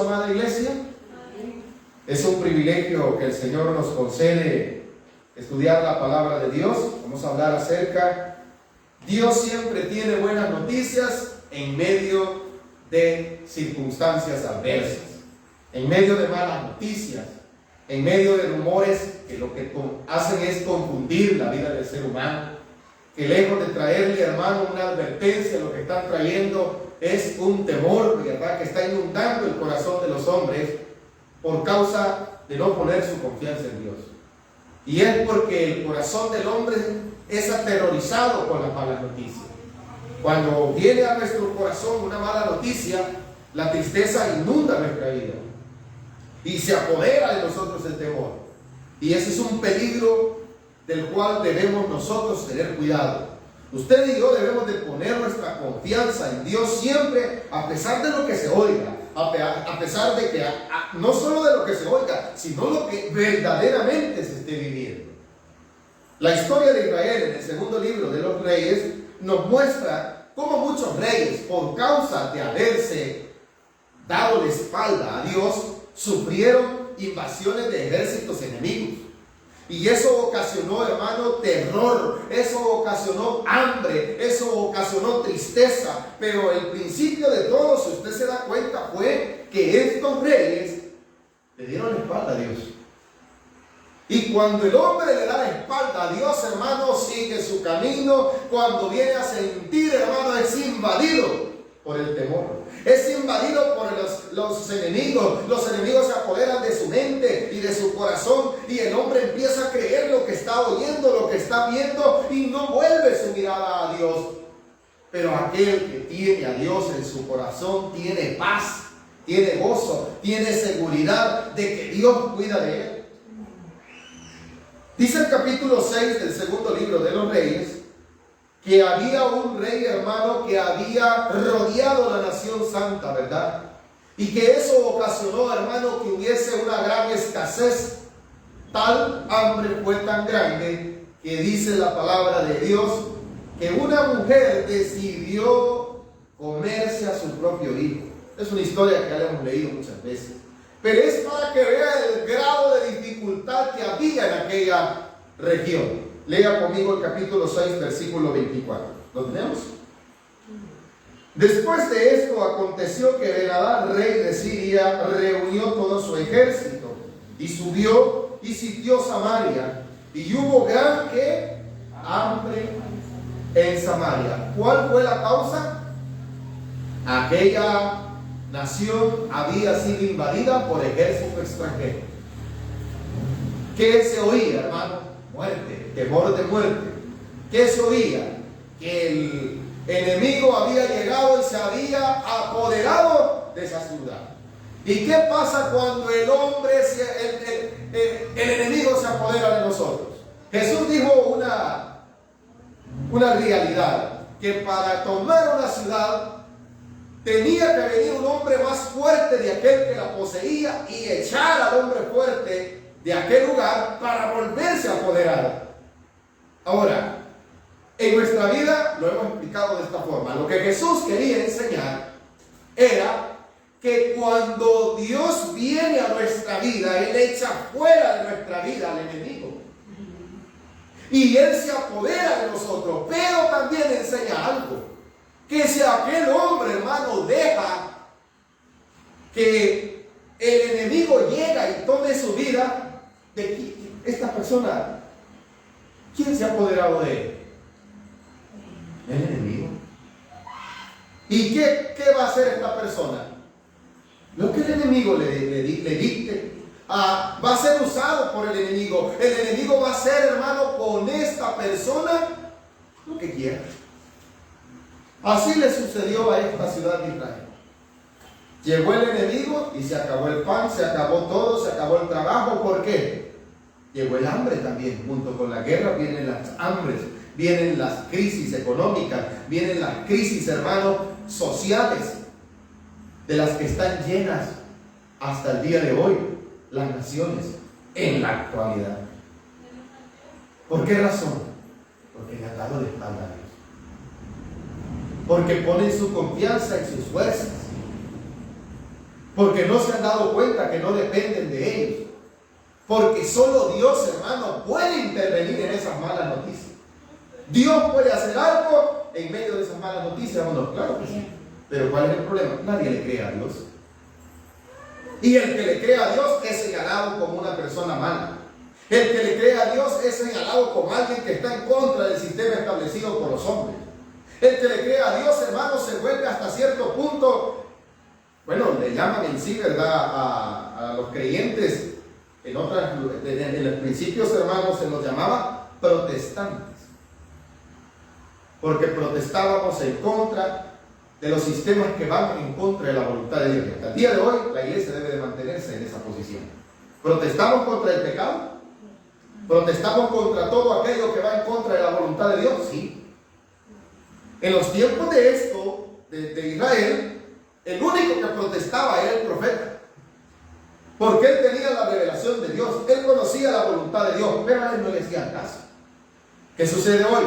gozo, amada iglesia? Es un privilegio que el Señor nos concede estudiar la palabra de Dios. Vamos a hablar acerca. Dios siempre tiene buenas noticias en medio de circunstancias adversas, en medio de malas noticias, en medio de rumores que lo que hacen es confundir la vida del ser humano, que lejos de traerle, hermano, una advertencia, lo que están trayendo es un temor, ¿verdad?, que está inundando el corazón de los hombres por causa de no poner su confianza en Dios. Y es porque el corazón del hombre es aterrorizado con las malas noticias. Cuando viene a nuestro corazón una mala noticia, la tristeza inunda nuestra vida y se apodera de nosotros el temor. Y ese es un peligro del cual debemos nosotros tener cuidado. Usted y yo debemos de poner nuestra confianza en Dios siempre, a pesar de lo que se oiga, a pesar de que no solo de lo que se oiga, sino lo que verdaderamente se esté viviendo. La historia de Israel en el segundo libro de los Reyes nos muestra cómo muchos reyes, por causa de haberse dado la espalda a Dios, sufrieron invasiones de ejércitos enemigos. Y eso ocasionó, hermano, terror, eso ocasionó hambre, eso ocasionó tristeza. Pero el principio de todo, si usted se da cuenta, fue que estos reyes le dieron la espalda a Dios. Y cuando el hombre le da la espalda a Dios, hermano, sigue su camino. Cuando viene a sentir, hermano, es invadido por el temor. Es invadido por los enemigos. Los enemigos se apoderan de su mente y de su corazón. Y el hombre empieza a creer lo que está oyendo, lo que está viendo, y no vuelve su mirada a Dios. Pero aquel que tiene a Dios en su corazón tiene paz, tiene gozo, tiene seguridad de que Dios cuida de él. Dice el capítulo 6 del segundo libro de los Reyes que había un rey, hermano, que había rodeado la nación santa, ¿verdad? Y que eso ocasionó, hermano, que hubiese una gran escasez. Tal hambre fue tan grande que dice la palabra de Dios que una mujer decidió comerse a su propio hijo. Es una historia que ya la hemos leído muchas veces, pero es para que vea el grado de dificultad que había en aquella región. Lea conmigo el capítulo 6, versículo 24. ¿Lo tenemos? Después de esto aconteció que Ben-Hadad, rey de Siria, reunió todo su ejército y subió y sitió Samaria. Y hubo gran hambre en Samaria. ¿Cuál fue la causa? Aquella nación había sido invadida por ejército extranjero. ¿Qué se oía, hermano? Muerte, temor de muerte. ¿Qué se oía? Que el enemigo había llegado y se había apoderado de esa ciudad. ¿Y qué pasa cuando el hombre, el enemigo se apodera de nosotros? Jesús dijo una realidad, que para tomar una ciudad tenía que venir un hombre más fuerte de aquel que la poseía y echar al hombre fuerte de aquel lugar para volverse a apoderar. Ahora, en nuestra vida lo hemos explicado de esta forma. Lo que Jesús quería enseñar era que cuando Dios viene a nuestra vida, Él echa fuera de nuestra vida al enemigo. Y Él se apodera de nosotros. Pero también enseña algo. Que si aquel hombre, hermano, deja que el enemigo llega y tome su vida, de esta persona, ¿quién se ha apoderado de él? El enemigo. ¿Y qué va a hacer esta persona? Lo que el enemigo le dicte. Va a ser usado por el enemigo. El enemigo va a hacer, hermano, con esta persona lo que quiera. Así le sucedió a esta ciudad de Israel. Llegó el enemigo y se acabó el pan, se acabó todo, se acabó el trabajo. ¿Por qué? Llegó el hambre también. Junto con la guerra vienen las hambres, vienen las crisis económicas, vienen las crisis, hermanos, sociales, de las que están llenas hasta el día de hoy las naciones en la actualidad. ¿Por qué razón? Porque le han dado la espalda a Dios. Porque ponen su confianza en sus fuerzas. porque no se han dado cuenta que no dependen de ellos. Porque solo Dios, hermano, puede intervenir en esas malas noticias. Dios puede hacer algo en medio de esas malas noticias, hermano. Claro que sí. Pero ¿cuál es el problema? Nadie le cree a Dios. Y el que le cree a Dios es señalado como una persona mala. El que le cree a Dios es señalado como alguien que está en contra del sistema establecido por los hombres. El que le cree a Dios, hermano, se vuelve hasta cierto punto, bueno, le llaman en sí, ¿verdad?, a los creyentes. En los principios, hermanos, se nos llamaba protestantes, porque protestábamos en contra de los sistemas que van en contra de la voluntad de Dios. Hasta el día de hoy la iglesia debe de mantenerse en esa posición. Protestamos contra el pecado, protestamos contra todo aquello que va en contra de la voluntad de Dios, sí. En los tiempos de esto, de Israel, el único que protestaba era el profeta. Porque él tenía la revelación de Dios, él conocía la voluntad de Dios, pero a él no le hacían caso. ¿Qué sucede hoy?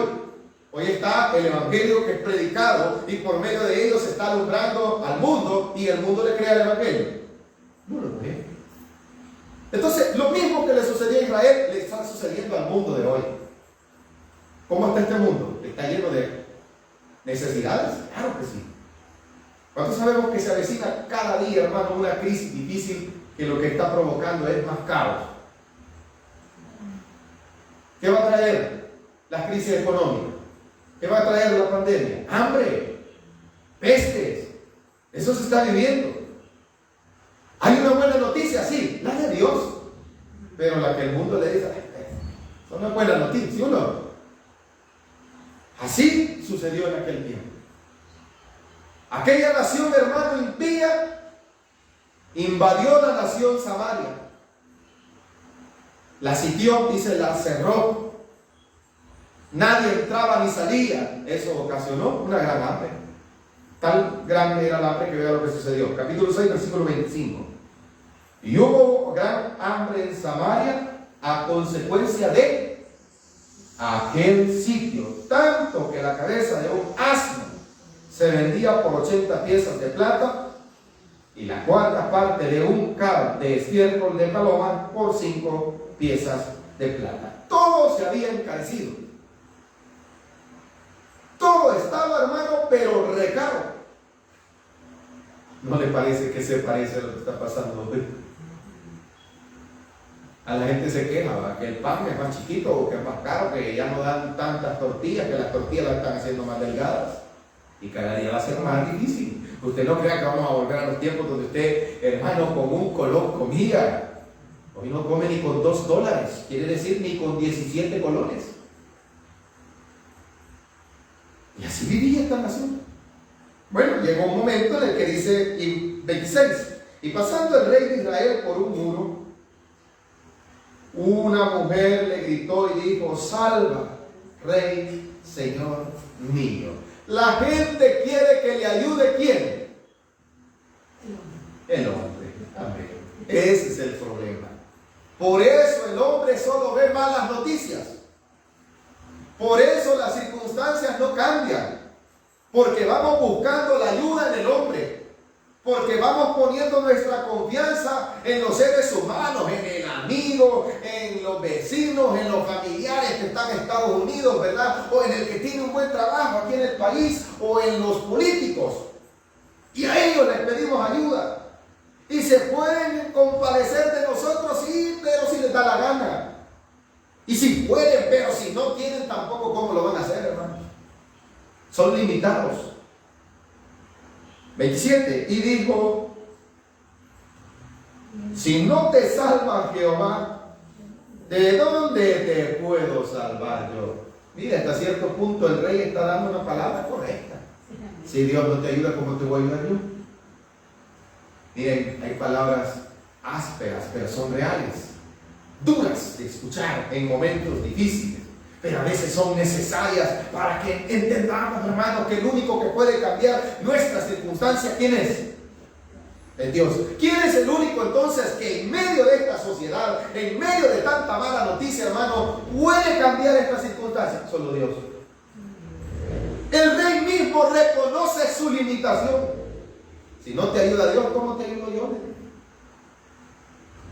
Hoy está el evangelio que es predicado y por medio de ellos se está alumbrando al mundo y el mundo le cree al evangelio. No lo cree. Entonces, lo mismo que le sucedió a Israel, le está sucediendo al mundo de hoy. ¿Cómo está este mundo? ¿Está lleno de necesidades? Claro que sí. ¿Cuántos sabemos que se avecina cada día, hermano, una crisis difícil que lo que está provocando es más caos? ¿Qué va a traer la crisis económica? ¿Qué va a traer la pandemia? Hambre, pestes. Eso se está viviendo. Hay una buena noticia, sí, la de Dios, pero la que el mundo le dice, son una buena noticia, ¿sí o no? Así sucedió en aquel tiempo. Aquella nación, hermano, impía, invadió la nación Samaria, la sitió, dice, la cerró. Nadie entraba ni salía. Eso ocasionó una gran hambre. Tan grande era el hambre que vea lo que sucedió. Capítulo 6, versículo 25. Y hubo gran hambre en Samaria a consecuencia de aquel sitio, tanto que la cabeza de un asno se vendía por 80 piezas de plata y la cuarta parte de un cal de estiércol de paloma por 5 piezas de plata. Todo se había encarecido. Todo estaba, hermano, pero recaro. ¿No le parece que se parece a lo que está pasando hoy? A la gente se queja, ¿verdad?, que el pan es más chiquito o que es más caro, que ya no dan tantas tortillas, que las tortillas las están haciendo más delgadas. Y cada día va a ser más difícil. Usted no crea que vamos a volver a los tiempos donde usted, hermano, con un colón comía. Hoy no come ni con $2, quiere decir ni con 17 colones. Y así vivía esta nación. Bueno, llegó un momento en el que dice 26, y pasando el rey de Israel por un muro, una mujer le gritó y dijo: salva, rey, señor mío. La gente quiere que le ayude, ¿quién? El hombre. Amén. Ese es el problema. Por eso el hombre solo ve malas noticias. Por eso las circunstancias no cambian. Porque vamos buscando la ayuda en el hombre. Porque vamos poniendo nuestra confianza en los seres humanos, en el amigo, en los vecinos, en los familiares que están en Estados Unidos, ¿verdad? O en el que tiene un buen trabajo aquí en el país, o en los políticos. Y a ellos les pedimos ayuda. Y se pueden compadecer de nosotros, sí, pero si les da la gana. Y si pueden, pero si no quieren tampoco, ¿cómo lo van a hacer, hermano? Son limitados. 27, y dijo: si no te salva Jehová, ¿de dónde te puedo salvar yo? Mira, hasta cierto punto el rey está dando una palabra correcta. Si Dios no te ayuda, ¿cómo te voy a ayudar yo? Miren, hay palabras ásperas, pero son reales, duras de escuchar en momentos difíciles, pero a veces son necesarias para que entendamos, hermano, que el único que puede cambiar nuestras circunstancias, ¿quién es? Es Dios. ¿Quién es el único entonces que en medio de esta sociedad, en medio de tanta mala noticia, hermano, puede cambiar estas circunstancias? Solo Dios. El rey mismo reconoce su limitación. Si no te ayuda Dios, ¿cómo te ayudo yo?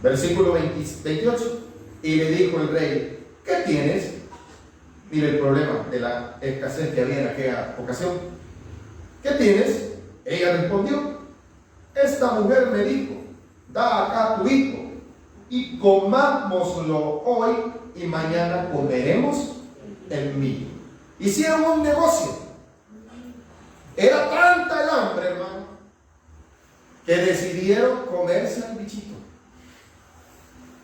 Versículo 28. Y le dijo el rey, ¿qué tienes? Mire el problema de la escasez que había en aquella ocasión. ¿Qué tienes? Ella respondió, esta mujer me dijo, da acá tu hijo y comámoslo hoy y mañana comeremos el mío. Hicieron un negocio. Era tanta el hambre, hermano, que decidieron comerse al bichito.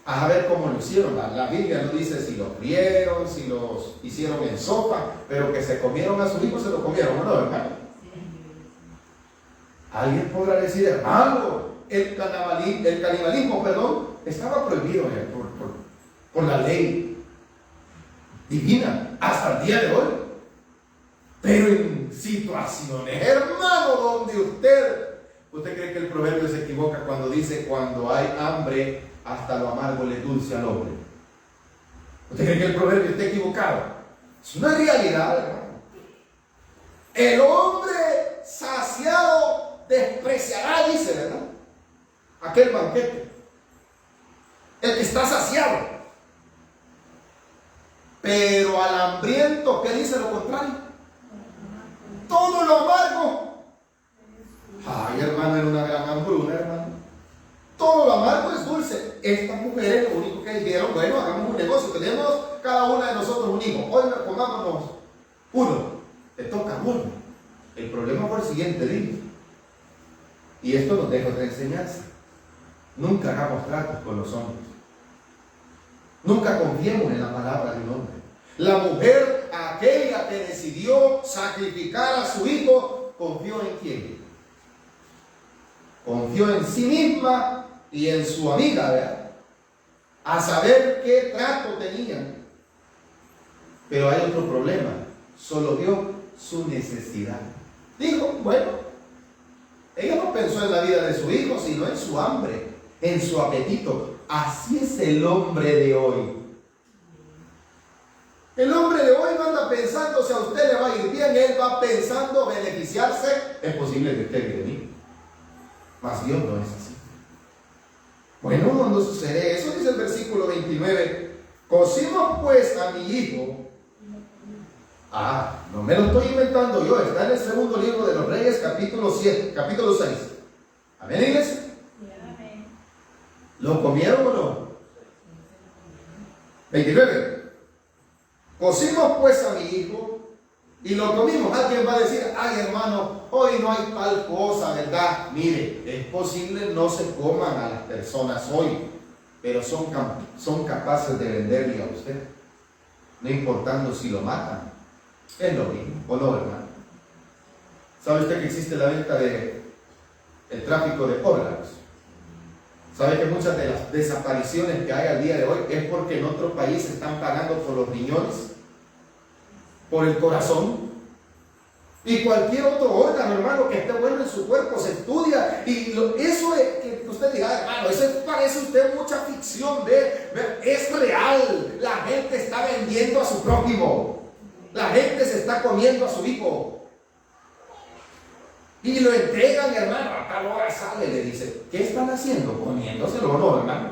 A ver cómo lo hicieron. La Biblia no dice si lo frieron, si los hicieron en sopa, pero que se comieron a sus hijos, se lo comieron, ¿no, hermano? Alguien podrá decir, hermano, el canibalismo, estaba prohibido por la ley divina hasta el día de hoy. Pero en situaciones, hermano, donde usted cree que el proverbio se equivoca cuando dice, cuando hay hambre, hasta lo amargo le dulce al hombre. ¿Usted cree que el proverbio está equivocado? Es una realidad, hermano. El hombre saciado despreciará, dice, ¿verdad? Aquel banquete. El que está saciado. Pero al hambriento, ¿qué dice lo contrario? Todo lo amargo. Ay, hermano, era una gran hambruna, hermano. Todo lo amargo es dulce. Estas mujeres lo único que dijeron, bueno, hagamos un negocio. Tenemos cada una de nosotros un hijo. Hoy comámonos uno. Te toca uno. El problema fue el siguiente, digo. Y esto nos deja otra enseñanza. Nunca hagamos tratos con los hombres. Nunca confiemos en la palabra de un hombre. La mujer, aquella que decidió sacrificar a su hijo, confió en quién. Confió en sí misma y en su amiga, ¿verdad? A saber qué trato tenían. Pero hay otro problema. Solo vio su necesidad. Dijo, bueno, ella no pensó en la vida de su hijo, sino en su hambre, en su apetito. Así es el hombre de hoy. El hombre de hoy no anda pensando si a usted le va a ir bien, él va pensando beneficiarse. Es posible que usted de mí. Mas Dios no es así. Bueno, cuando sucede eso, dice el versículo 29, cocimos pues a mi hijo. No me lo estoy inventando yo, está en el segundo libro de los Reyes, capítulo 6. ¿Amén, iglesia? ¿Lo comieron o no? 29. Cocimos pues a mi hijo y lo comimos. Alguien va a decir, ay hermano, hoy no hay tal cosa, ¿verdad? Mire, es posible no se coman a las personas hoy, pero son capaces de venderle a usted, no importando si lo matan. Es lo mismo, ¿o no, hermano? ¿Sabe usted que existe la venta el tráfico de órganos? ¿Sabe que muchas de las desapariciones que hay al día de hoy es porque en otro país están pagando por los riñones, por el corazón y cualquier otro órgano, hermano, que esté bueno en su cuerpo? Se estudia y eso es que usted diga, hermano, eso parece usted mucha ficción, es real. La gente está vendiendo a su prójimo, la gente se está comiendo a su hijo. Y lo entregan, hermano, a tal hora sale, le dice, ¿qué están haciendo? Comiéndoselo o no, hermano.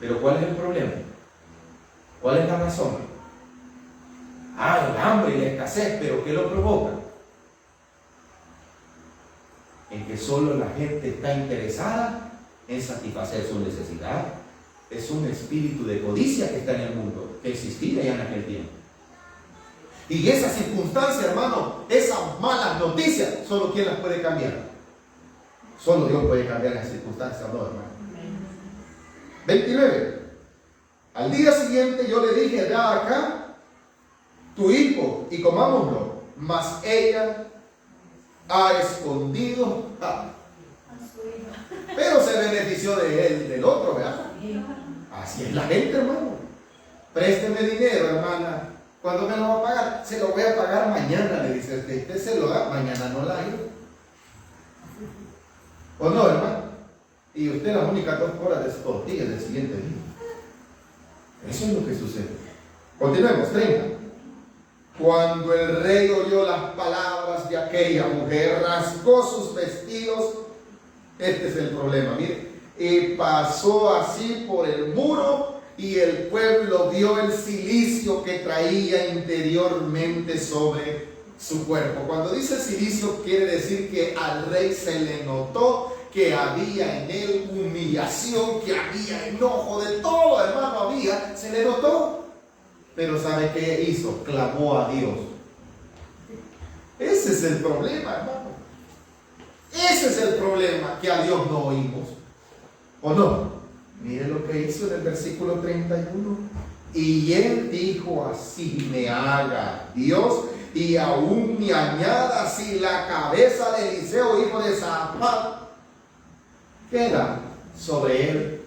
Pero ¿cuál es el problema? ¿Cuál es la razón? El hambre y la escasez, pero ¿qué lo provoca? En que solo la gente está interesada en satisfacer su necesidad. Es un espíritu de codicia que está en el mundo, que existía ya en aquel tiempo. Y esas circunstancias, hermano, esas malas noticias, solo ¿quién las puede cambiar? Solo Dios puede cambiar las circunstancias, ¿no, hermano? 29. Al día siguiente yo le dije, da acá tu hijo y comámoslo. Mas ella ha escondido a su hijo. Pero se benefició de él, del otro, ¿verdad? Así es la gente, hermano. Présteme dinero, hermana. ¿Cuándo me lo va a pagar? Se lo voy a pagar mañana, le dice usted se lo da, mañana no la hay. ¿O no, hermano? Y usted las únicas 2 horas de tortillas del siguiente día. Eso es lo que sucede. Continuemos, 30. Cuando el rey oyó las palabras de aquella mujer, rasgó sus vestidos. Este es el problema, mire. Y pasó así por el muro, y el pueblo vio el cilicio que traía interiormente sobre su cuerpo. Cuando dice cilicio, quiere decir que al rey se le notó que había en él humillación, que había enojo, de todo, hermano, había, se le notó. Pero ¿sabe qué hizo? Clamó a Dios. Ese es el problema, hermano. Ese es el problema, que a Dios no oímos. ¿O no? Mire lo que hizo en el versículo 31. Y él dijo: así me haga Dios, y aún me añada, si la cabeza de Eliseo, hijo de Safat, queda sobre él.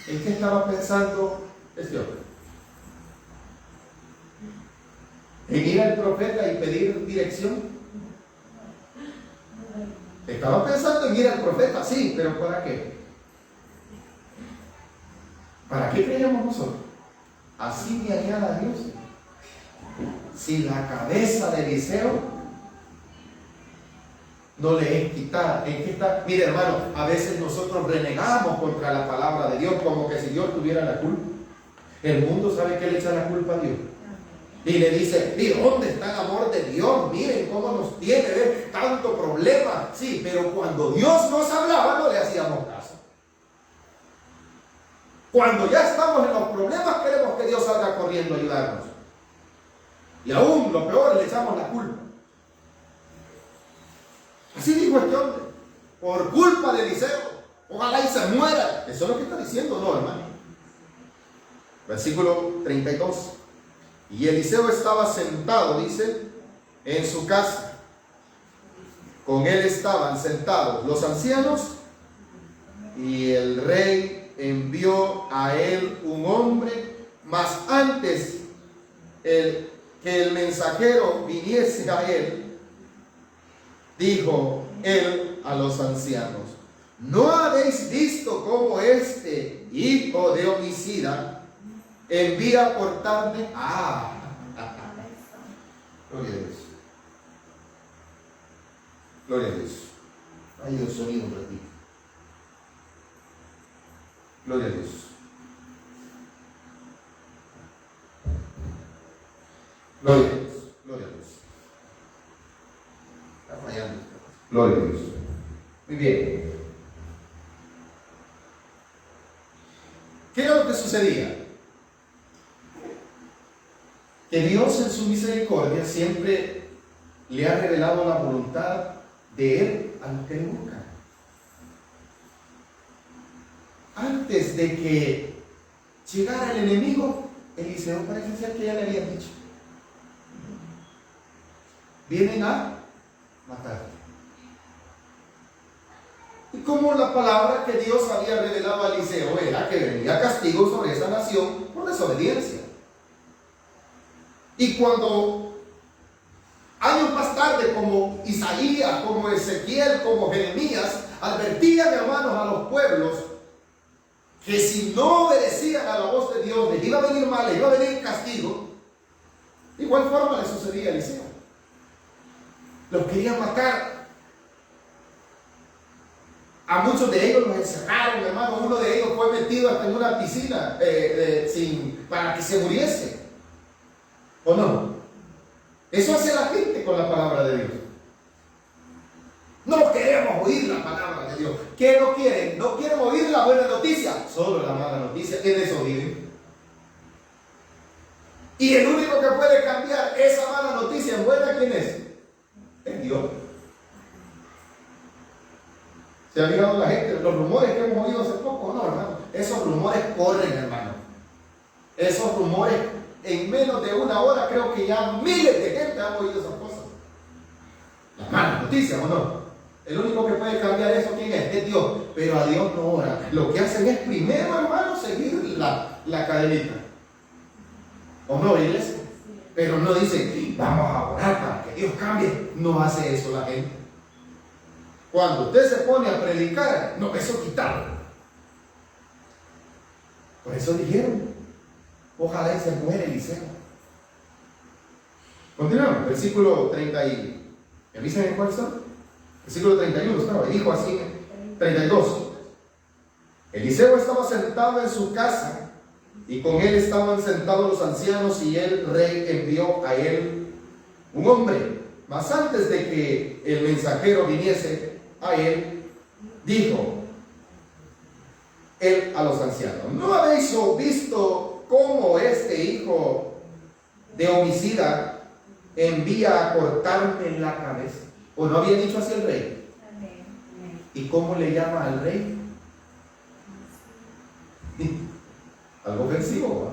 ¿En qué estaba pensando este hombre? En ir al profeta y pedir dirección. Estaba pensando en ir al profeta, sí, pero ¿para qué? ¿Para qué creíamos nosotros? Así me añada Dios. Si la cabeza de Eliseo no le es quitada, ¿en qué está? Mire, hermano, a veces nosotros renegamos contra la palabra de Dios, como que si Dios tuviera la culpa. El mundo sabe que le echa la culpa a Dios. Y le dice: ¿y dónde está el amor de Dios? Miren cómo nos tiene, ¿ves? Tanto problema. Sí, pero cuando Dios nos hablaba, no le hacíamos caso. Cuando ya estamos en los problemas, queremos que Dios salga corriendo a ayudarnos. Y aún lo peor, le echamos la culpa. Así dijo este hombre: por culpa de Eliseo, ojalá y se muera. Eso es lo que está diciendo, ¿no, hermano? Versículo 32. Y Eliseo estaba sentado, dice, en su casa. Con él estaban sentados los ancianos, y el rey envió a él un hombre, mas antes que el mensajero viniese a él, dijo él a los ancianos: ¿no habéis visto cómo este hijo de homicida envía por tarde? Gloria a Dios. Gloria a Dios. Hay un sonido para ti. Gloria a Dios. Gloria a Dios. Gloria a Dios. Está fallando. Gloria a Dios. Muy bien. ¿Qué era lo que sucedía? Que Dios en su misericordia siempre le ha revelado la voluntad de Él a los que le buscan. Antes de que llegara el enemigo, Eliseo parece ser que ya le habían dicho: vienen a matarte. Y como la palabra que Dios había revelado a Eliseo era que venía castigo sobre esa nación por desobediencia. Y cuando años más tarde, como Isaías, como Ezequiel, como Jeremías, advertían, hermanos, a los pueblos que si no obedecían a la voz de Dios, les iba a venir mal, les iba a venir castigo, de igual forma le sucedía a Eliseo. Los querían matar. A muchos de ellos los encerraron, hermano. Uno de ellos fue metido hasta en una piscina para que se muriese. ¿O no? Eso hace la gente con la palabra de Dios. No queremos oír la palabra de Dios. ¿Qué no quieren? No quieren oír la buena noticia, solo la mala noticia. En eso viven. Y el único que puede cambiar esa mala noticia en buena, ¿quién es? Es Dios. ¿Se ha fijado la gente? Los rumores que hemos oído hace poco, no, hermano. Esos rumores corren, hermano. Esos rumores, en menos de una hora, creo que ya miles de gente han oído esas cosas. Las malas noticias, ¿o no? El único que puede cambiar eso, ¿quién es? Es Dios. Pero a Dios no ora. Lo que hacen es primero, hermano, seguir la cadenita. ¿O no, iglesia? Pero no dicen: vamos a orar para que Dios cambie. No hace eso la gente. Cuando usted se pone a predicar, no, eso quitarlo. Por eso dijeron: ojalá y se muera Eliseo. Continuamos, versículo 30 y... ¿Me avisan en cuál está? Versículo 31 estaba, dijo así, 32. Eliseo estaba sentado en su casa y con él estaban sentados los ancianos y el rey envió a él un hombre. Mas antes de que el mensajero viniese a él, dijo él a los ancianos: ¿no habéis visto cómo este hijo de homicida envía a cortarme la cabeza? ¿O no había dicho así el rey? ¿Y cómo le llama al rey? Algo ofensivo,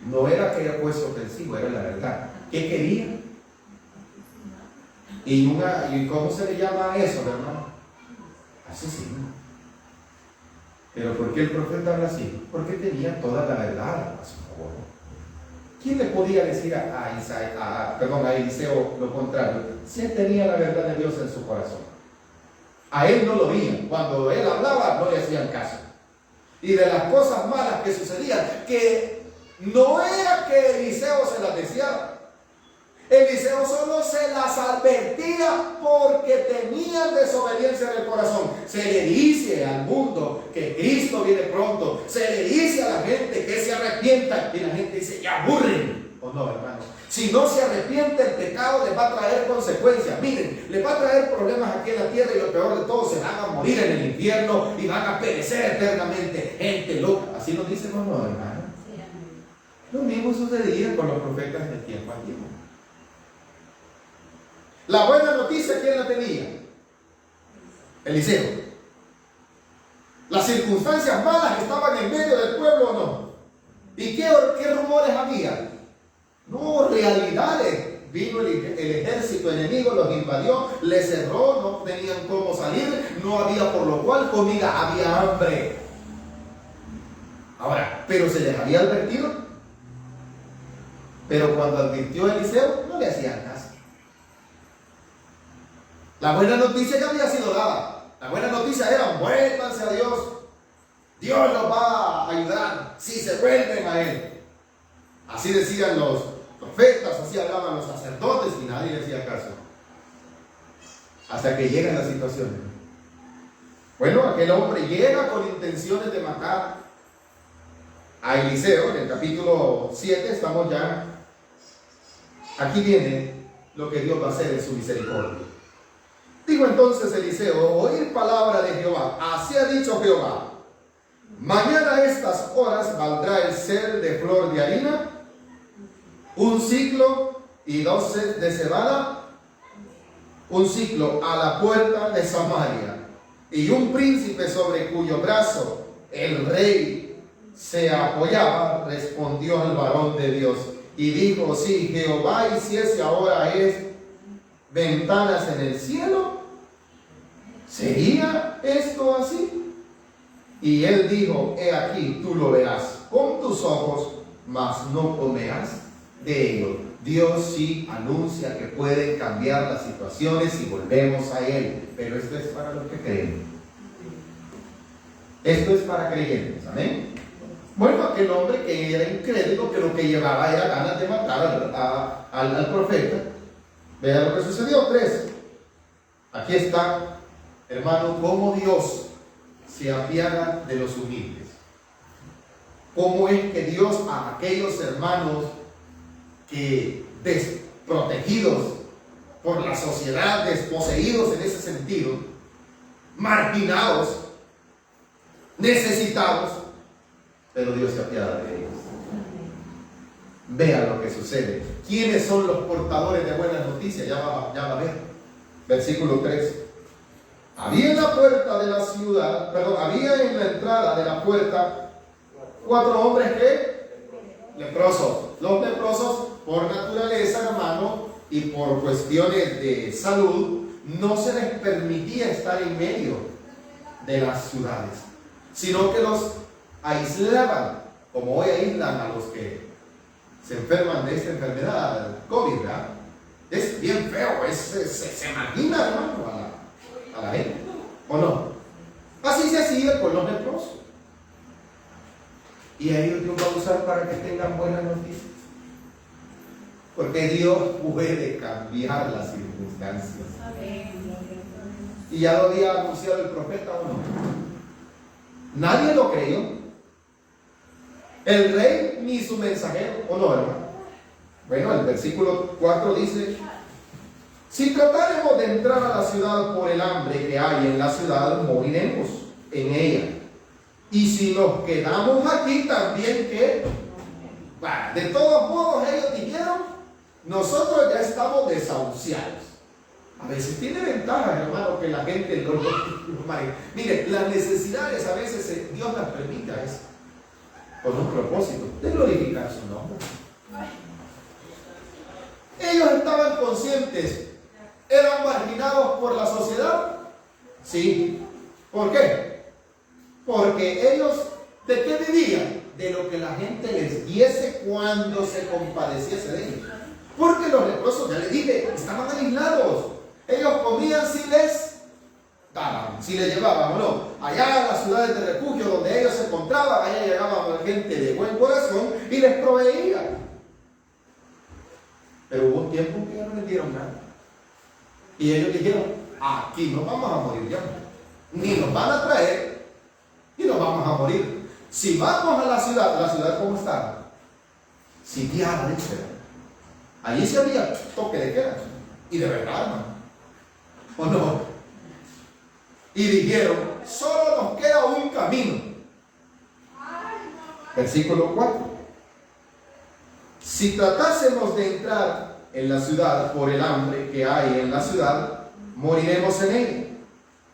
¿no? No era que haya puesto ofensivo, era la verdad. ¿Qué quería? ¿Y cómo se le llama a eso, hermano? Asesino. ¿Pero por qué el profeta habla así? Porque tenía toda la verdad a su favor. ¿Quién le podía decir a Eliseo lo contrario? Si él tenía la verdad de Dios en su corazón. A él no lo veían. Cuando él hablaba, no le hacían caso. Y de las cosas malas que sucedían, que no era que Eliseo se las decía. Eliseo solo se las advertía porque tenían desobediencia en el corazón. Se le dice al mundo que Cristo viene pronto. Se le dice a la gente que se arrepienta. Y la gente dice: ya aburren. ¿O no, hermanos? Si no se arrepiente, el pecado les va a traer consecuencias. Miren, les va a traer problemas aquí en la tierra, y lo peor de todo, se van a morir en el infierno y van a perecer eternamente. Gente loca. Así nos dicen los no, hermanos. Lo mismo sucedía con los profetas del tiempo antiguo. La buena noticia, ¿quién la tenía? Eliseo. Las circunstancias malas estaban en medio del pueblo, ¿o no? ¿Y qué rumores había? No, realidades. Vino el ejército enemigo, los invadió, les cerró, no tenían cómo salir, no había por lo cual comida, había hambre. Ahora, pero se les había advertido. Pero cuando advirtió Eliseo, no le hacían caso. La buena noticia ya había sido dada. La buena noticia era: vuélvanse a Dios. Dios los va a ayudar si se vuelven a Él. Así decían los profetas, así hablaban los sacerdotes, y nadie le hacía caso. Hasta que llegan las situaciones. Bueno, aquel hombre llega con intenciones de matar a Eliseo. En el capítulo 7 estamos ya. Aquí viene lo que Dios va a hacer en su misericordia. Dijo entonces Eliseo: oíd palabra de Jehová. Así ha dicho Jehová: mañana a estas horas valdrá el cel de flor de harina, 1 siclo y 12 de cebada, 1 siclo a la puerta de Samaria. Y un príncipe sobre cuyo brazo el rey se apoyaba respondió al varón de Dios y dijo: si Jehová hiciese ahora ventanas en el cielo, ¿sería esto así? Y él dijo: he aquí, tú lo verás con tus ojos, mas no comerás de ello. Dios sí anuncia que pueden cambiar las situaciones si volvemos a Él, pero esto es para los que creen. Esto es para creyentes, amén. Bueno, aquel hombre que era incrédulo, que lo que llevaba era ganas de matar al profeta. Vean lo que sucedió. 3. Aquí está, hermano, cómo Dios se apiada de los humildes. Cómo es que Dios a aquellos hermanos que desprotegidos por la sociedad, desposeídos en ese sentido, marginados, necesitados, pero Dios se apiada de ellos. Vean lo que sucede. ¿Quiénes son los portadores de buenas noticias? Ya va a ver. Versículo 3. Había en la puerta de la ciudad, había en la entrada de la puerta 4 hombres que leprosos. Los leprosos, por naturaleza, hermano, y por cuestiones de salud, no se les permitía estar en medio de las ciudades, sino que los aislaban, como hoy aíslan a los que se enferman de esta enfermedad, COVID, ¿verdad? Es bien feo, se margina, hermano, a la gente, ¿o no? Así se hacía con los leprosos. Y a ellos Dios va a usar para que tengan buenas noticias. Porque Dios puede cambiar las circunstancias. Y ya lo había anunciado el profeta, ¿o no? Nadie lo creyó. El rey ni su mensajero, ¿o no, hermano? Bueno, el versículo 4 dice: si tratáremos de entrar a la ciudad por el hambre que hay en la ciudad, moriremos en ella. Y si nos quedamos aquí, también que... Bueno, de todos modos ellos dijeron: nosotros ya estamos desahuciados. A veces tiene ventaja, hermano, que la gente lo maneje. Mire, las necesidades a veces Dios las permite a eso, con un propósito de glorificar su nombre. Ellos estaban conscientes, eran marginados por la sociedad. Sí. ¿Por qué? Porque ellos, ¿de qué vivían? De lo que la gente les diese cuando se compadeciese de ellos. Porque los leprosos, ya les dije, estaban aislados. Ellos comían si les daban, si les llevaban o no. Allá en las ciudades de refugio donde ellos se encontraban, allá llegaban gente de buen corazón y les proveían. Pero hubo un tiempo que ya no les dieron nada. Y ellos dijeron: aquí nos vamos a morir ya. Ni nos van a traer y nos vamos a morir. Si vamos a la ciudad ¿cómo está? Sitiada, dice. Allí sí había toque de queda. Y de verdad, hermano. ¿O no? Y dijeron: solo nos queda un camino. Versículo 4. Si tratásemos de entrar en la ciudad por el hambre que hay en la ciudad, moriremos en ella.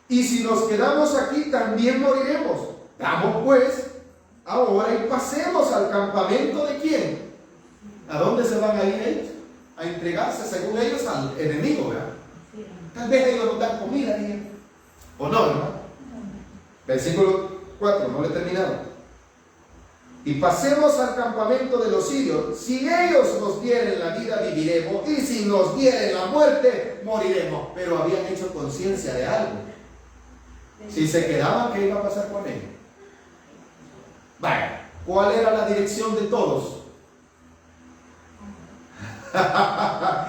Y si nos quedamos aquí, también moriremos. Vamos pues ahora y pasemos al campamento de ¿quién? ¿A dónde se van a ir ellos? A entregarse, según ellos, al enemigo, ¿verdad? Tal vez ellos nos dan comida, ¿sí? ¿O no, hermano? Versículo 4, no le he terminado. Y pasemos al campamento de los sirios. Si ellos nos dieren la vida, viviremos. Y si nos dieren la muerte, moriremos. Pero habían hecho conciencia de algo. Si se quedaban, ¿qué iba a pasar con ellos? Vaya, ¿cuál era la dirección de todos?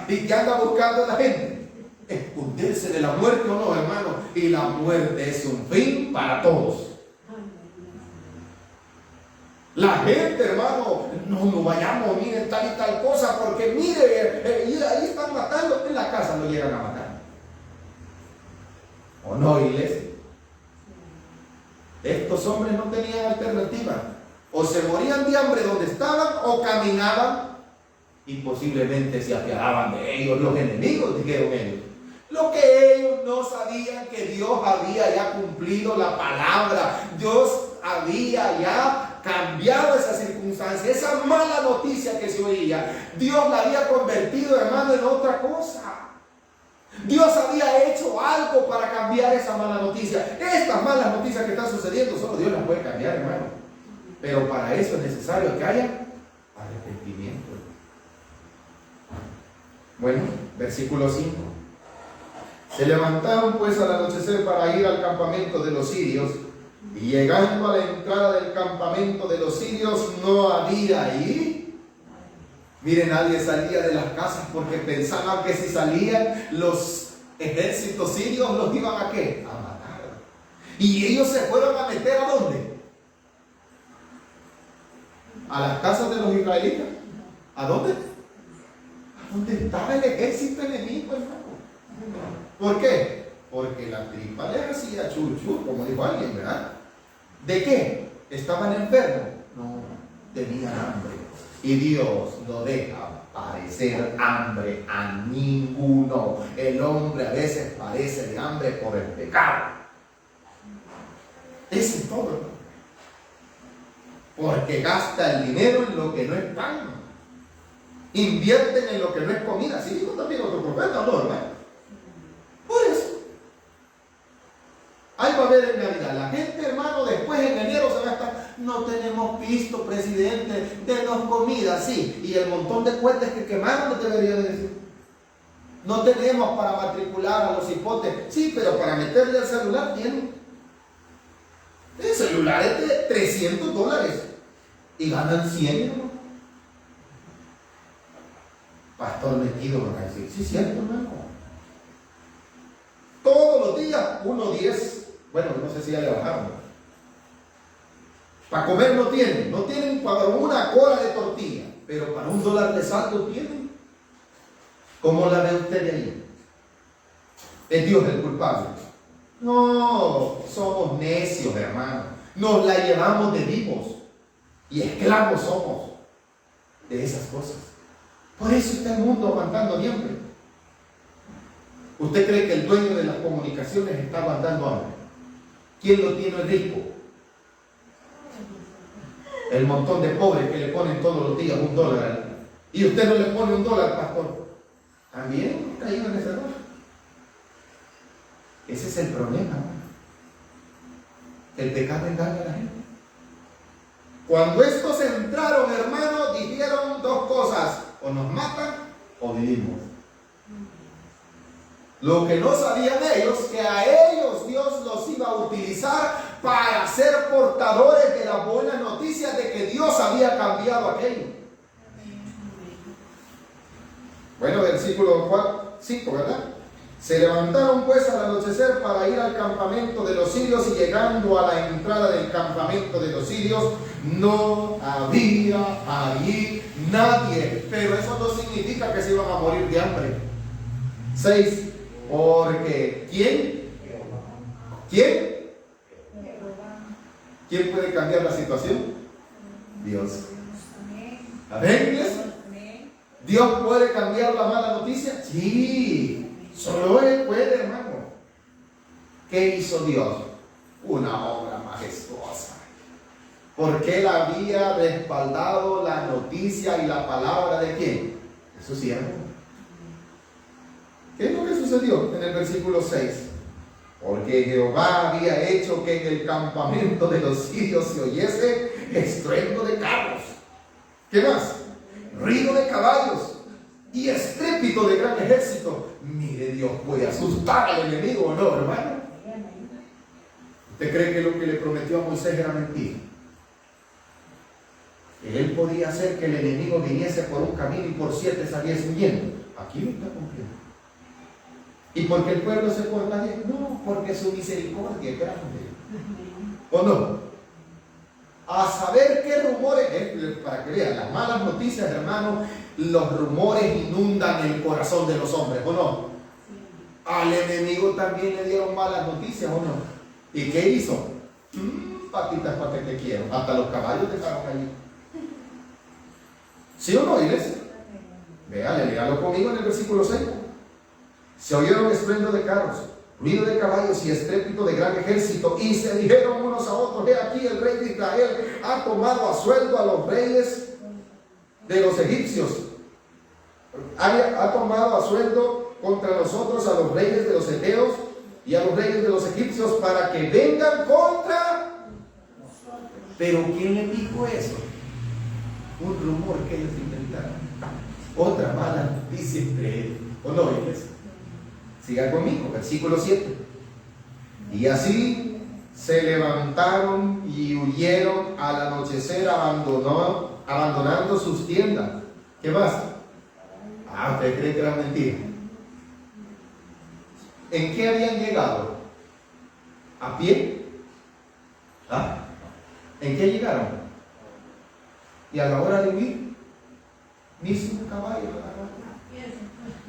¿Y qué anda buscando la gente? Esconderse de la muerte, ¿o no, hermano? Y la muerte es un fin para todos. La gente, hermano, no vayamos, miren tal y tal cosa, porque mire, ahí están matando, en la casa lo llegan a matar. ¿O no, iglesia? Estos hombres no tenían alternativa. O se morían de hambre donde estaban, o caminaban y posiblemente se apiadaban de ellos los enemigos, dijeron ellos. Lo que ellos no sabían, que Dios había ya cumplido la palabra. Dios había ya cambiado esa circunstancia, esa mala noticia que se oía. Dios la había convertido, hermano, en otra cosa. Dios había hecho algo para cambiar esa mala noticia. Estas malas noticias que están sucediendo, solo Dios las puede cambiar, hermano. Pero para eso es necesario que haya arrepentimiento. Bueno, versículo 5. Se levantaron pues al anochecer para ir al campamento de los sirios, y llegando a la entrada del campamento de los sirios no había ahí. Miren, nadie salía de las casas porque pensaban que si salían los ejércitos sirios los iban a ¿qué? A matar. Y ellos se fueron a meter ¿a dónde? A las casas de los israelitas. ¿A dónde? ¿A dónde estaba el ejército enemigo, hermano? ¿Por qué? Porque la tripa les hacía chuchu, como dijo alguien, ¿verdad? ¿De qué? ¿Estaban enfermos? No, tenían hambre. Y Dios no deja padecer hambre a ninguno. El hombre a veces padece de hambre por el pecado. Eso es todo. Porque gasta el dinero en lo que no es pan. Invierten en lo que no es comida. Así dijo también otro profeta, ¿no, hermano? Por eso. Ahí va a haber en Navidad. La gente, hermano, después en enero se va a estar: no tenemos pisto, presidente, denos comida, sí. Y el montón de cohetes que quemaron, no debería decir. No tenemos para matricular a los hipotes. Sí, pero para meterle al celular tienen. El celular es de $300 y ganan 100, ¿no? pastor metido, van a decir. Sí, cierto, hermano. Todos los días, 1.10. Bueno, no sé si ya le bajaron. Para comer no tienen para una cola de tortilla, pero para $1 de saldo tienen. ¿Cómo la ve usted de ahí? ¿Es Dios el culpable? No, somos necios, hermano. Nos la llevamos de vivos y esclavos somos de esas cosas. Por eso está el mundo aguantando hambre. ¿Usted cree que el dueño de las comunicaciones está aguantando hambre? ¿Quién lo tiene rico? El montón de pobres que le ponen todos los días $1. Y usted no le pone $1, pastor. También caído en ese error. Ese es el problema, ¿no? El pecado engaña a la gente. Cuando estos entraron, hermanos, dijeron dos cosas: o nos matan o vivimos. Lo que no sabían ellos, que a ellos Dios los iba a utilizar para ser portadores de la buena noticia de que Dios había cambiado aquello. Bueno, versículo 5, ¿verdad? Se levantaron pues al anochecer para ir al campamento de los sirios, y llegando a la entrada del campamento de los sirios, no había allí nadie. Pero eso no significa que se iban a morir de hambre. 6. Porque ¿quién puede cambiar la situación? Dios. ¿Amén, iglesia? ¿Dios puede cambiar la mala noticia? Sí, solo Él puede, hermano. ¿Qué hizo Dios? Una obra majestuosa. Porque Él había respaldado la noticia y la palabra de ¿quién? De su siervo. ¿Qué es lo que sucedió en el versículo 6? Porque Jehová había hecho que en el campamento de los sirios se oyese estruendo de carros. ¿Qué más? Ruido de caballos y estrépito de gran ejército. Mire, Dios puede asustar al enemigo, ¿o no, hermano? ¿Usted cree que lo que le prometió a Moisés era mentira? Que él podía hacer que el enemigo viniese por un camino y por 7 saliese huyendo. Aquí lo está cumpliendo. ¿Y porque el pueblo se porta bien? No, porque su misericordia es grande. ¿O no? A saber qué rumores, para que vean, las malas noticias, hermano, los rumores inundan el corazón de los hombres, ¿o no? Al enemigo también le dieron malas noticias, ¿o no? ¿Y qué hizo? Patitas para que te quiero. Hasta los caballos dejaron allí. ¿Sí o no, iglesia? Léalo conmigo en el versículo 6. Se oyeron estruendo de carros, ruido de caballos y estrépito de gran ejército, y se dijeron unos a otros: he aquí, el rey de Israel ha tomado a sueldo a los reyes de los egipcios. Ha tomado a sueldo contra nosotros a los reyes de los heteos y a los reyes de los egipcios para que vengan contra nosotros. Pero ¿quién le dijo eso? Un rumor que ellos inventaron. Otra mala noticia entre ellos. ¿O no, iglesia? Siga conmigo, versículo 7. Y así se levantaron y huyeron al anochecer, abandonando sus tiendas. ¿Qué más? ¿Usted cree que era mentira? ¿En qué habían llegado? ¿A pie? ¿En qué llegaron? Y a la hora de huir, ni su caballo.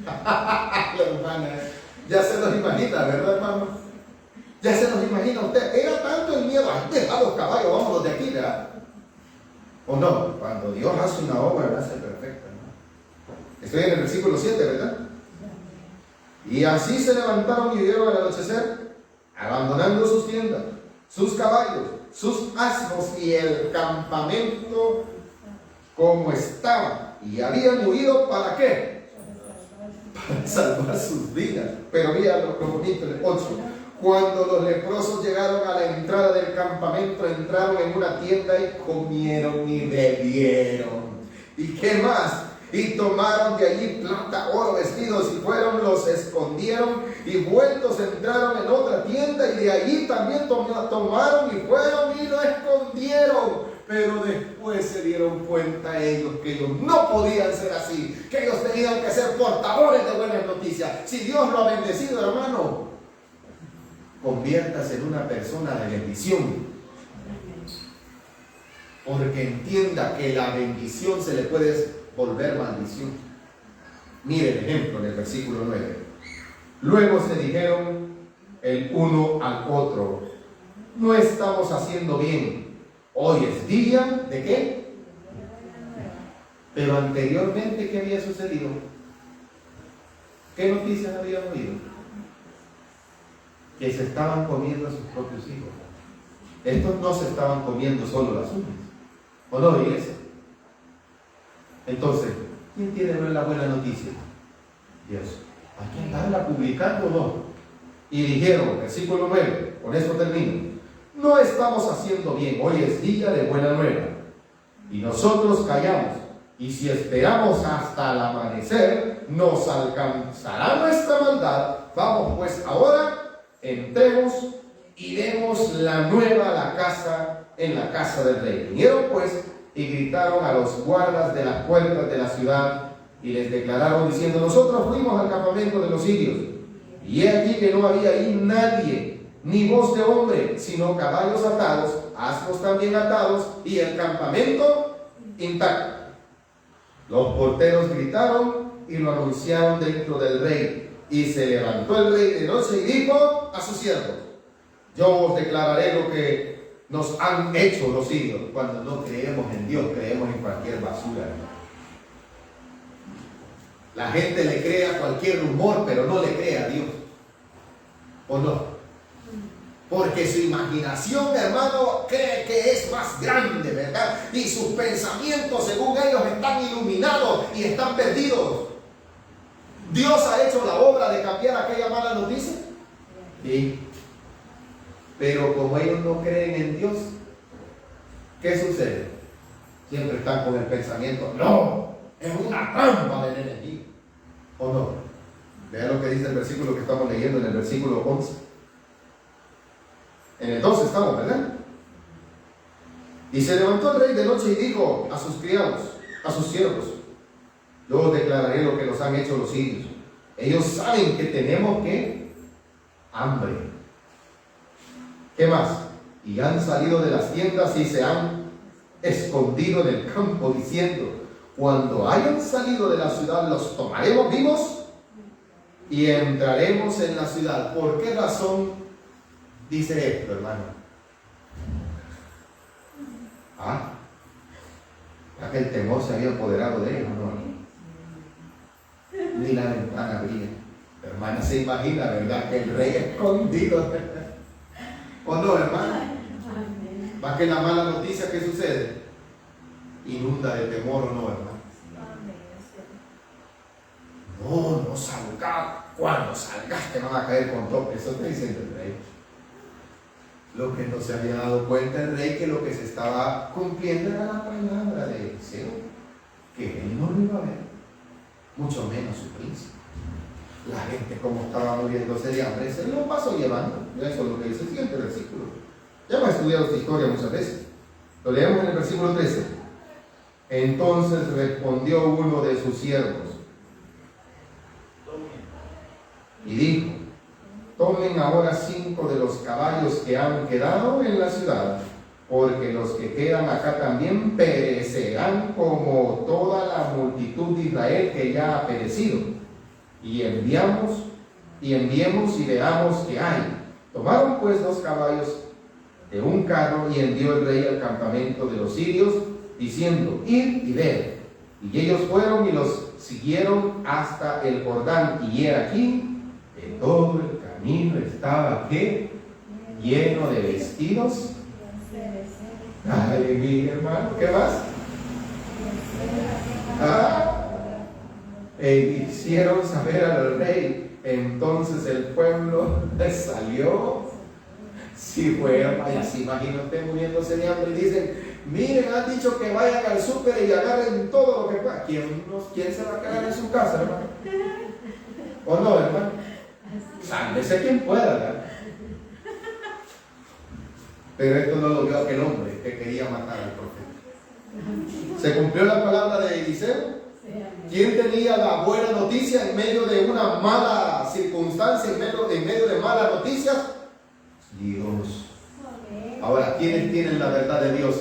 La hermana, ya se nos imagina, ¿verdad, hermano? Ya se nos imagina usted. Era tanto el miedo: deja los caballos, vámonos de aquí, ¿verdad? ¿O no? Cuando Dios hace una obra, la hace perfecta, ¿no? Estoy en el versículo 7, ¿verdad? Y así se levantaron y huyeron al anochecer, abandonando sus tiendas, sus caballos, sus asnos y el campamento como estaba. Y habían huido, ¿para qué? Para salvar sus vidas. Pero mira lo bonito, el 8. Cuando los leprosos llegaron a la entrada del campamento, entraron en una tienda y comieron y bebieron. ¿Y qué más? Y tomaron de allí plata, oro, vestidos, y fueron, los escondieron, y vueltos entraron en otra tienda, y de allí también tomaron y fueron y lo escondieron. Pero después se dieron cuenta ellos que ellos no podían ser así, que ellos tenían que ser portadores de buenas noticias. Si Dios lo ha bendecido, hermano, conviértase en una persona de bendición. Porque entienda que la bendición se le puede volver maldición. Mire el ejemplo en el versículo 9. Luego se dijeron el uno al otro: no estamos haciendo bien. Hoy es día ¿de qué? Pero anteriormente, ¿qué había sucedido? ¿Qué noticias habían oído? Que se estaban comiendo a sus propios hijos. Estos no se estaban comiendo solo las uñas. ¿O no, iglesia? Entonces, ¿quién tiene la buena noticia? Dios. ¿Hay que andarla publicando o no? Y dijeron, versículo 9, con esto termino: no estamos haciendo bien, hoy es día de buena nueva. Y nosotros callamos, y si esperamos hasta el amanecer, nos alcanzará nuestra maldad. Vamos pues ahora, entremos y demos la nueva a la casa, en la casa del rey. Vinieron pues y gritaron a los guardas de las puertas de la ciudad y les declararon diciendo: nosotros fuimos al campamento de los sirios, y he aquí que no había ahí nadie, ni voz de hombre, sino caballos atados, asnos también atados, y el campamento intacto. Los porteros gritaron y lo anunciaron dentro del rey, y se levantó el rey de noche y dijo a sus siervos: yo os declararé lo que nos han hecho los sirios. Cuando no creemos en Dios, creemos en cualquier basura. La gente le cree a cualquier rumor, pero no le cree a Dios. ¿O no? Porque su imaginación, hermano, cree que es más grande, ¿verdad? Y sus pensamientos, según ellos, están iluminados y están perdidos. ¿Dios ha hecho la obra de cambiar aquella mala noticia? Sí. Pero como ellos no creen en Dios, ¿qué sucede? Siempre están con el pensamiento: no, es una trampa del enemigo. ¿O no? Vean lo que dice el versículo que estamos leyendo en el versículo 11. En el 12 estamos, ¿verdad? Y se levantó el rey de noche y dijo a sus criados, a sus siervos: yo os declararé lo que nos han hecho los sirios. Ellos saben que tenemos ¿qué? Hambre. ¿Qué más? Y han salido de las tiendas y se han escondido en el campo diciendo: cuando hayan salido de la ciudad los tomaremos vivos y entraremos en la ciudad. ¿Por qué razón dice esto, hermano? ¿Ya que el temor se había apoderado de ellos? No. Ni la ventana abría. Hermana, se imagina, ¿verdad? Que el rey escondido. ¿O no, hermano? ¿Va que la mala noticia que sucede? Inunda de temor, ¿o no, hermano? No salga. Cuando salgas te van a caer con todo. Eso está diciendo el rey. Lo que no se había dado cuenta el rey, que lo que se estaba cumpliendo era la palabra de Eliseo, que él no lo iba a ver, mucho menos su príncipe. La gente, como estaba muriéndose de hambre, se lo pasó llevando. Eso es lo que dice el siguiente versículo. Ya hemos estudiado esta historia muchas veces. Lo leemos en el versículo 13. Entonces respondió uno de sus siervos y dijo: tomen ahora 5 de los caballos que han quedado en la ciudad, porque los que quedan acá también perecerán como toda la multitud de Israel que ya ha perecido. Y enviemos y veamos qué hay. Tomaron pues 2 caballos de un carro y envió el rey al campamento de los sirios, diciendo: id y ved. Y ellos fueron y los siguieron hasta el Jordán, y he aquí que todo el camino estaba ¿qué? Lleno de vestidos. Ay, mi hermano, ¿qué más? E hicieron saber al rey. Entonces el pueblo salió. Si fuera, vaya, se imagina usted muriéndose de hambre y dicen: miren, han dicho que vayan al súper y agarren todo lo que puedan. ¿Quién se va a quedar en su casa, hermano? ¿O no, hermano? Sálvese quien pueda, ¿verdad? Pero esto no lo vio aquel hombre que quería matar al profeta. ¿Se cumplió la palabra de Eliseo? ¿Quién tenía la buena noticia en medio de una mala circunstancia, en medio de malas noticias? Dios. Ahora, ¿quiénes tienen la verdad de Dios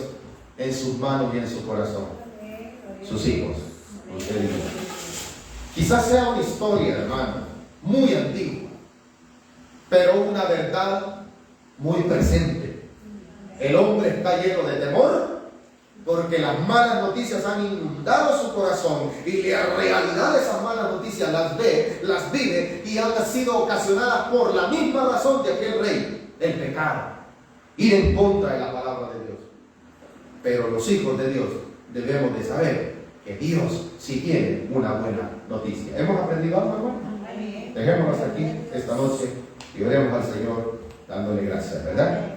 en sus manos y en su corazón? Sus hijos. Usted y yo. Quizás sea una historia, hermano, muy antigua, pero una verdad muy presente. El hombre está lleno de temor porque las malas noticias han inundado su corazón y la realidad de esas malas noticias las ve, las vive y han sido ocasionadas por la misma razón de aquel rey, el pecado, ir en contra de la palabra de Dios. Pero los hijos de Dios debemos de saber que Dios sí tiene una buena noticia. ¿Hemos aprendido algo, hermano? Dejémonos aquí esta noche y oremos al Señor dándole gracias, ¿verdad?